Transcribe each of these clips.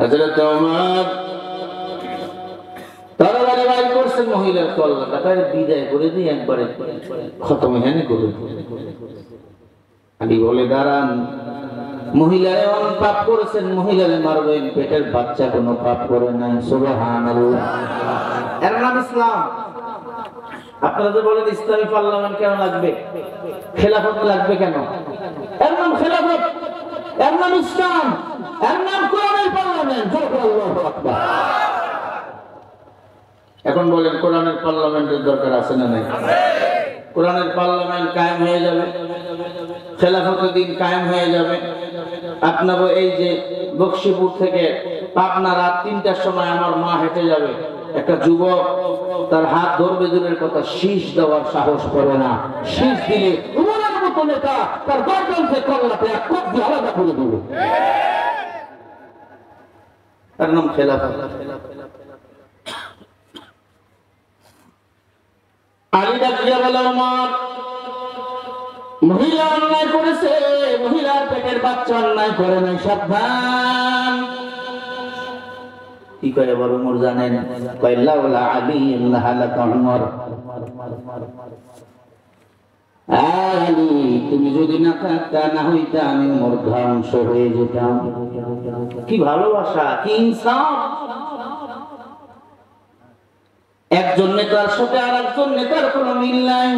হযরত ওমর তরবারি বাইর করছেন, মহিলার কল্লাটাকে বিদায় করে দিয়ে একবারে খতম এখানে করে আলী বলে দাঁড়ান, মহিলারে অনেক পাপ করেছেন, মহিলারে মারবেন, পেটের বাচ্চা কোনো পাপ করে নাই। সুবহানাল্লাহ। এর নাম ইসলাম। আপনারা যে বলেন ইসলামী পার্লামেন্ট কেন লাগবে, খেলাফত লাগবে কেন? এর নাম খেলাফত, এর নাম ইসলাম, এর নাম কোরআনের পার্লামেন্ট। আল্লাহু আকবার। এখন বলেন কোরআনের পার্লামেন্টের দরকার আছে না নাই? কোরআনের পার্লামেন্ট কায়েম হয়ে যাবে, খেলাফতের দিন কায়েম হয়ে যাবে। আপনাকে এই যে বক্সিপুর থেকে পাবনা রাত ৩টার সময় আমার মা হেঁটে যাবে, একটা যুবক তার হাত ধরবে, দূরের কথা শীষ দেওয়ার সাহস করে না। শীষ দিলে উমরের মতো নেতা তার গর্দন থেকে কল্লাতে এক কোপ দিয়ে আলাদা করে দেবে। তার নাম খেলাফত। আলী ডাকিয়া বলে, ওমর মহিলা অন্যায় করেছে, মহিলার পেটের বাচ্চা অন্যায় করে নাই, সাবধান। কি করে বড় ওমর জানেন? কয়লাউলা আলী লাহালাকা ওমর। আলী তুমি যদি না থাকতা, না হইতা, আমি ওমর ধ্বংস হয়ে যেতাম। কি ভালোবাসা, কি ইনসাফ। একজন নেতার সাথে আর একজন নেতার কোনো মিল নাই।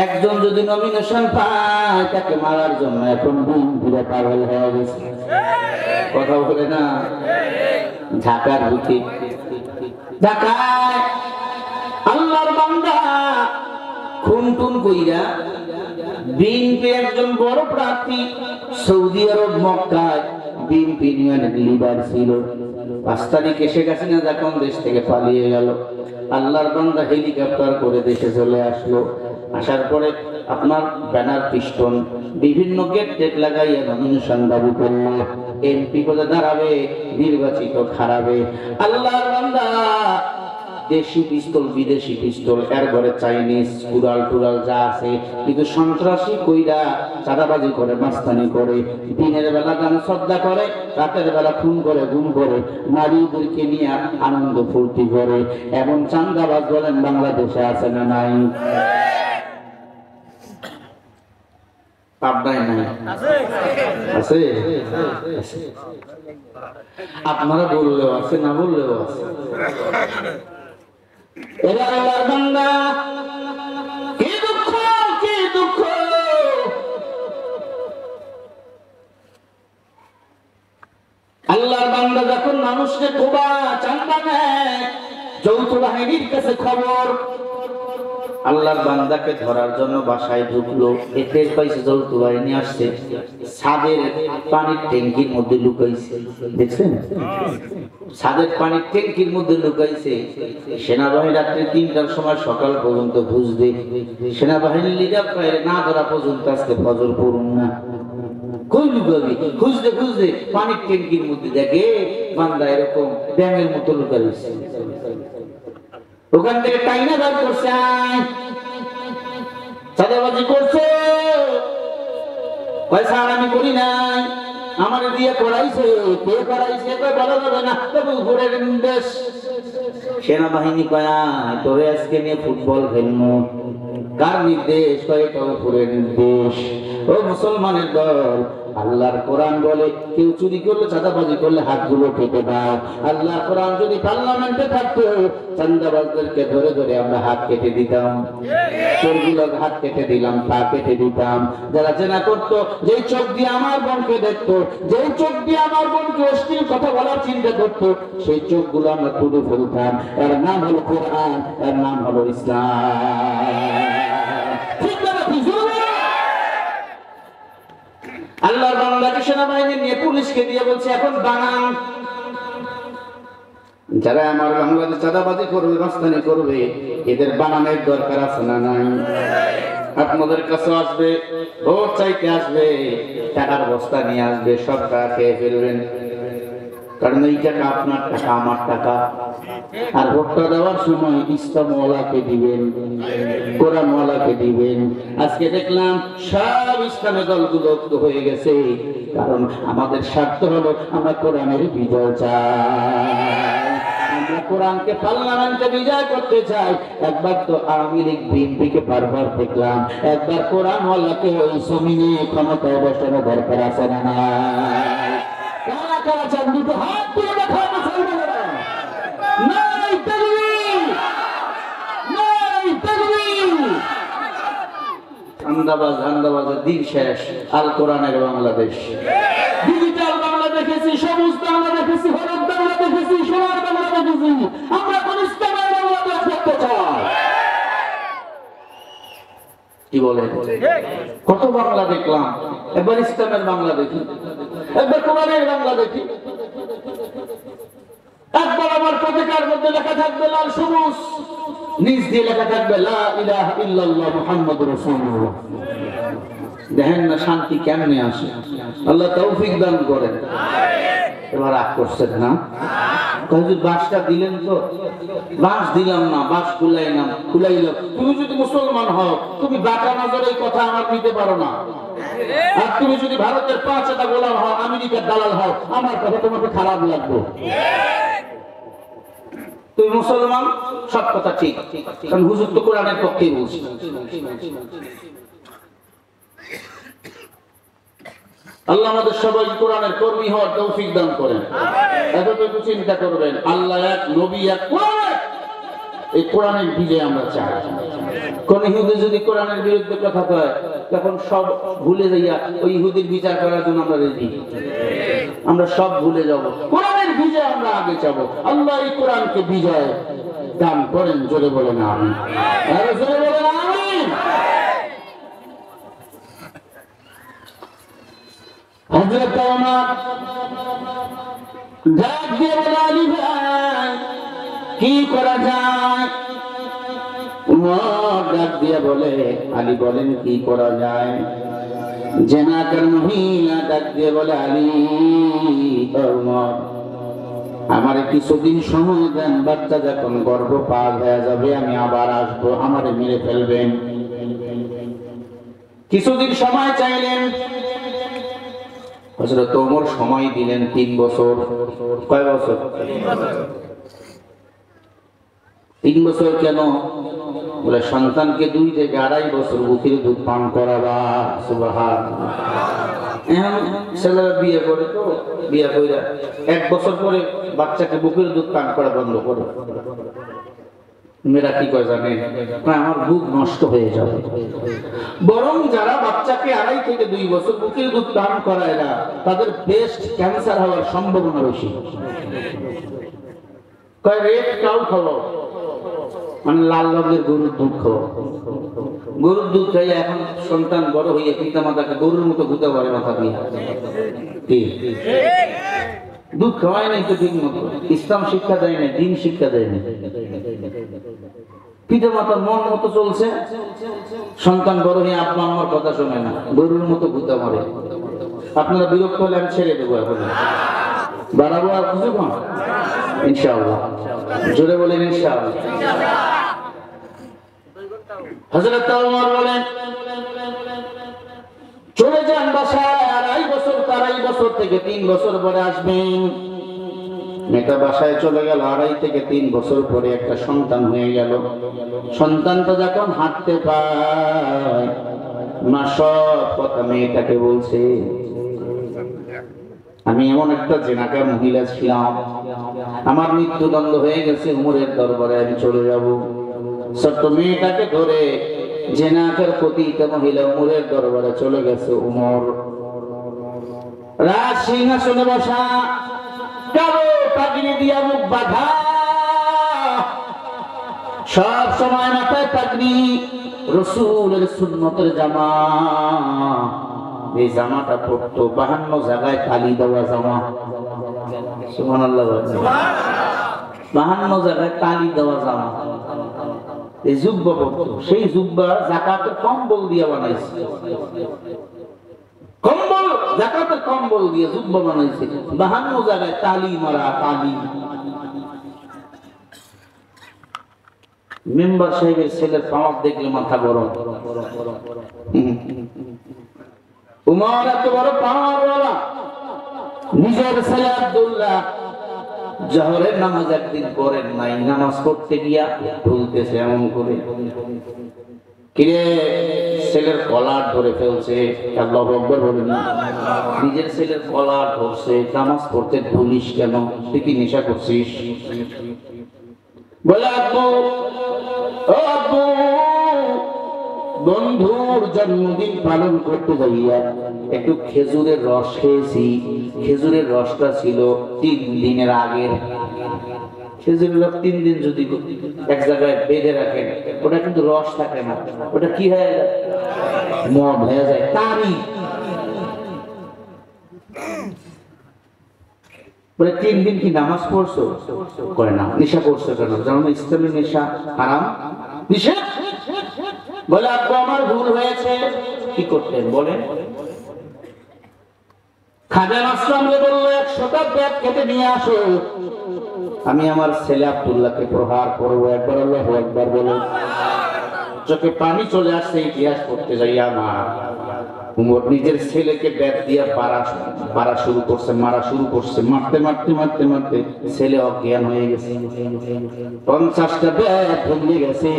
একজন যদি নমিনেশন পায়, তাকে মারার জন্য এখন বিএনপিরা পাগল হয়ে গেছে। কথা বলে না? ঢাকার বুকে ঢাকায় আল্লাহর বান্দা খুন টুন কইরা বিএনপি একজন বড় প্রার্থী, সৌদি আরব মক্কায় বিএনপি ইউনিয়নের লিডার ছিল। ৫ তারিখে শেখ হাসিনা যখন দেশ থেকে পালিয়ে গেল, আল্লাহর বান্দা হেলিকপ্টার করে দেশে চলে আসলো। আসার পরে আপনার ব্যানার পিস্টন বিভিন্ন গেট টেট লাগাইয়া নমিনেশন দাবি করলো। এমপি পদে দাঁড়াবে, নির্বাচিত খারাবে। আল্লাহর বান্দা দেশি পিস্তল, বিদেশি পিস্তল, এর ঘরে চাইনিজ কুড়াল টুরাল যা আছে, কিন্তু সন্ত্রাসী কইরা চাঁদাবাজি করে, মাস্তানি করে, দিনের বেলা দান শ্রদ্ধা করে, রাতের বেলা খুন করে, গুম করে, নারীদেরকে নিয়ে আনন্দ ফুর্তি করে। এমন চাঁদাবাজ বলেন বাংলাদেশে আছে না নাই? আছে। আপনারা বললেও আছে, না বললেও আছে। আল্লাহর বান্দা কি দুঃখ, কি দুঃখ। আল্লাহর বান্দা যখন মানুষকে কোবা চান্দা নেয়, যৌথ বাহিনীর কাছে খবর, আল্লাহর বান্দাকে ধরার জন্য বাসায় ঢুকলো, এতে পাইছে যৌথ বাহিনী আসছে, ছাদের পানির ট্যাঙ্কির মধ্যে লুকাইছে। দেখছেন? ছাদের পানির ট্যাঙ্কির মধ্যে লুকাইছে। সেনাবাহিনী রাত্রে ৩টার সময় সকাল পর্যন্ত খুঁজবে, সেনাবাহিনীর লিডার না ধরা পর্যন্ত আজকে ফজর পড়ুন না। কই লুকাবি? খুঁজতে খুঁজতে পানির ট্যাঙ্কির মধ্যে দেখে বান্দা এরকম ব্যাঙের মতো লুকাইছে। ওখান থেকে টাইনা বার করছে, চাঁদাবাজি করছে। পয়সা আমি করি নাই, আমার দিয়ে করাইছে। কে করাইছে বলা যাবে না, তবে উপরের নির্দেশ। সেনাবাহিনী কয়া তোরে আজকে নিয়ে ফুটবল খেলবো। কার নির্দেশ? কয়েকটা উপরের নির্দেশ। ও মুসলমানের দল, আল্লাহর কোরআন বলে কেউ চুরি করলে, চাঁদাবাজি করলে হাতগুলো কেটে দাও। আল্লাহর কোরআন যদি পার্লামেন্টে থাকতো, চাঁদাবাজদেরকে ধরে ধরে আমরা হাত কেটে দিতাম, চোরগুলোর হাত কেটে দিলাম, পা কেটে দিতাম। যারা জেনা করতো, যেই চোখ দিয়ে আমার বোনকে দেখতো, যেই চোখ দিয়ে আমার বোনকে অশ্লীল কথা বলার চিন্তা করতো, সেই চোখগুলো আমরা তুলে ফেলতাম। এর নাম হলো কোরআন, এর নাম হলো ইসলাম। আল্লাহর বান্দাকে সেনাবাহিনী নিয়ে পুলিশকে দিয়ে বলছে, এখন বানান। যারা আমার বাংলাদেশ চাঁদাবাজি করবে, রাস্তানি করবে, এদের বানানোর দরকার আছে না নাই? আপনাদের কাছে আসবে, ভোট চাইতে আসবে, টাকার বস্তা নিয়ে আসবে, সব টাকা খেয়ে ফেলবেন। কারণ এই টাকা আপনার টাকা, আমার টাকা। আর ভোটটা দেওয়ার সময় ইসলামওয়ালাকে দিবেন, কোরআনওয়ালাকে দিবেন। আজকে দেখলাম সব ইসলামী দলগুলো হয়ে গেছে, কারণ আমাদের স্বার্থ হলো আমরা কোরআনের বিজয় চাই, আমরা কোরআনকে পার্লামেন্টে বিজয় করতে চাই। একবার তো আওয়ামী লীগ বিএনপিকে বারবার দেখলাম, একবার কোরআনওয়ালাকে ওই জমিনে ক্ষমতায় বসানো দরকার আছে না? কারা কারা চান দুটো হাত তুলে দেখাও মুসলমানেরা। নাই তাকবীর, নাই তাকবীর। ধান্দাবাজের দিন শেষ। আল কোরআনের বাংলাদেশ, ডিজিটাল বাংলা দেখেছি, সবুজ বাংলা দেখেছি, হলুদ বাংলা দেখেছি, সোনার বাংলা দেখেছি। আমরা কোন ইসলামের বাংলাদেশ দেখতে চাই? কি বলেন? কত বাংলা দেখলাম, একবার ইসলামের বাংলা দেখি, একবার কোরআনের বাংলা দেখি। একবার আমার পতাকার মধ্যে লেখা থাকবে লাল সবুজ, নিচ দিয়ে লেখা থাকবে লা ইলাহা ইল্লাল্লাহ মুহাম্মাদুর রাসূলুল্লাহ। দেখেন না শান্তি কেমনে আসে, আল্লাহ তৌফিক দান করেন। এবার রাগ করছেন না? বাঁশটা দিলেন তো, বাঁশ দিলাম না, বাঁশ খুলাইলাম, খুলাইলাম। তুমি যদি মুসলমান হও, তুমি বাঁকা নজরে এই কথা আমার নিতে পারো না। আর তুমি যদি ভারতের 5টা গোলাম হও, আমেরিকার দালাল হও, আমার কথা তোমাকে খারাপ লাগবে। তুমি মুসলমান, সব কথা ঠিক, কারণ হুজুর তো কোরআনের পক্ষেই বলছে। আল্লাহ আমাদের সবাই কোরআনের কর্মী হওয়ার তৌফিক দান করেন। এতটুকু চিন্তা করবেন, আল্লাহ এক, নবী এক, কোরআন এক। এই কোরআনের বিজয় আমরা চাই। কোন ইহুদি যদি কোরআনের বিরুদ্ধে কথা কয়, তখন সব ভুলে যাইয়া ওই ইহুদির বিচার করার জন্য আমরা রেডি। আমরা সব ভুলে যাব, কোরআনের বিজয় আমরা আগে যাব। আল্লাহ এই কোরআনকে বিজয় দান করেন। জোরে বলেন আমিন, আরে জোরে বলেন আমিন। হযরত ওমর ডাক দিয়ে বলে, আলী ভাই কি করা যায়? ওমর ডাক দিয়ে বলে, আলী বলেন কি করা যায়? জেনাকার মহিলা ডাক দিয়ে বলে, আলী ওমর আমারে কিছুদিন সময় দেন, বাচ্চা যখন গর্ভপাত হয়ে যাবে আমি আবার আসবো, আমারে মেরে ফেলবেন। কিছুদিন সময় চাইলেন, হযরত ওমর সময় দিলেন 3 বছর। কয় বছর? 3 বছর কেন? বলে সন্তানকে 2 থেকে 2.5 বছর বুকের দুধ পান করাবা। সুবহানাল্লাহ। এখন ছেলেরা বিয়ে করে, তো বিয়ে কইরা 1 বছর পরে বাচ্চাকে বুকের দুধ পান করা বন্ধ করে। মেয়েরা কি করে জানেন? আমার বুক নষ্ট হয়ে যাবে। বরং যারা বাচ্চাকে 2.5 থেকে 2 বছর বুকের দুধ পান করায় না, তাদের ব্রেস্ট ক্যান্সার হওয়ার সম্ভাবনা বেশি। কয় রেড কাউ খাওয়া, মানে লাল রঙের গরুর দুধ খাওয়া। গরুর দুধ খাইয়া এখন সন্তান বড় হইয়া পিতা মাতাকে গরুর মতো ঘুতে পারে মাথা দিয়ে। কি দুধ খাওয়ায় নাই তো ঠিক মতো, ইসলাম শিক্ষা দেয় না, দিন শিক্ষা দেয় না। পিতা মাতার মন মতো চলছে, সন্তান বড় হয়ে আব্বা আম্মার কথা শোনে না, গরুর মতো ঘুতে মারে। আপনারা বিরক্ত হলে আমি ছেড়ে দেবো, এখন বাড়াবো আর কিছু কম ইনশাআল্লাহ। জোরে বলেন ইনশাআল্লাহ। হযরত ওমর বলেন, চলে যান বাসায়, 2.5 বছর, 2.5 বছর থেকে 3 বছর পরে আসবেন। মেয়েটা বাসায় চলে গেল, 2.5 থেকে 3 বছর পরে একটা সন্তান হয়ে গেল। সন্তানটা যখন হাঁটতে পায়, মা সব কথা মেয়েটাকে বলছে, আমি এমন একটা জেনাকার মহিলা ছিলাম, আমার মৃত্যুদণ্ড হয়ে গেছে, উমরের দরবারে আমি চলে যাব। ছোট্ট মেয়েটাকে ধরে জেনাকার পতিত মহিলা উমরের দরবারে চলে গেছে। উমর রাজ সিংহাসনে বসা, কালো পাগড়ি দিয়া মুখ বাঁধা, সব সময় মাথায় পাগড়ি, রাসূলের সুন্নতের জামা। এই জামাটা পরতো 52 জায়গায় তালি দেওয়া জামা। সুবহানাল্লাহ, 52 জায়গায় তালি দেওয়া জামা। এই জুব্বা পরতো, সেই জুব্বা যাকাতের কম্বল দিয়ে বানাইছে। কম্বল, যাকাতের কম্বল দিয়ে জুব্বা বানাইছে, 52 জায়গায় তালি মারা, তালি। মেম্বার সাহেবের ছেলের পাওয়ার দেখলে মাথা গরম। উমর এত বড় পাওয়ারওয়ালা, নিজের ছেলে আব্দুল্লাহ জোহরের নামাজ একদিন পড়েন নাই, নামাজ পড়তে গিয়া ভুলতেছে এমন করে, কিরে ছেলের কলার ধরে ফেলছে, আল্লাহু আকবার বলেন। নিজের ছেলের কলার ধরছে, নামাজ পড়তে ভুলিস কেন, তুই কি নেশা করছিস? বলে আব্বু, ও আব্বু, বন্ধুর জন্মদিন পালন করতে যাইয়া একটু খেজুরের রস খেয়েছি, খেজুরের রসটা ছিল 3 দিনের আগের। খেজুরের রস 3 দিন যদি এক জায়গায় বেঁধে রাখেন, ওটা কিন্তু রস থাকে না, ওটা কি হয়ে যায়? মদ হয়ে যায়। তারই বলে 3 দিন কি নামাজ পড়ছো? করে না। নেশা করছো কেন? যেমন ইসলামী নেশা হারাম, নিষেধ। বলে আব্বু আমার ভুল হয়েছে। কি করতেন বলেন? খাদেম আসলামকে বললো 100টা ব্যাগ কেটে নিয়ে আসো, আমি আমার ছেলে আব্দুল্লাহকে প্রহার করবো। একবার আল্লাহু আকবার বলে। চোখে পানি চলে আসছে, ইতিহাস পড়তে যাই আমার। উমর নিজের ছেলেকে ব্যাট দিয়ে মারা শুরু করছে, মারতে মারতে মারতে মারতে ছেলে অজ্ঞান হয়ে গেছে। 50টা ব্যাট ভেঙে গেছে,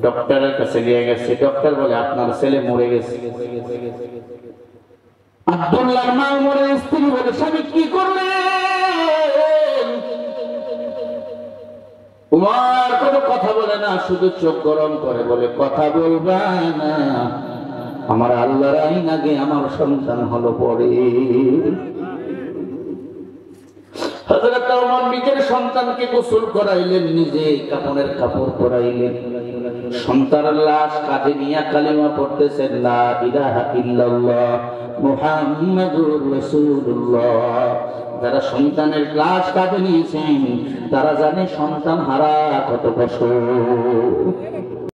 ডক্টরের কাছে নিয়ে গেছে। ডক্টর বলে আপনার ছেলে মরে গেছে। আব্দুল্লাহর মা মরে, স্ত্রী বলে স্বামী কি করলেন? উমর কোনো কথা বলে না, শুধু চোখ গরম করে বলে কথা বলবা না, আমার আল্লাহর আইন আগে আমার সন্তান হলো পরে। হযরত ওমর নিজের সন্তানকে গোসল করাইলেন, নিজে কাপড়ের কাপড় পরাইলেন, সন্তানের লাশ কাঁধে নিয়ে কালিমা পড়তেছেন, লা ইলাহা ইল্লাল্লাহ মুহাম্মাদুর রাসূলুল্লাহ। যারা সন্তানের লাশ কাঁধে নিয়েছেন তারা জানে সন্তান হারা কত কষ্ট।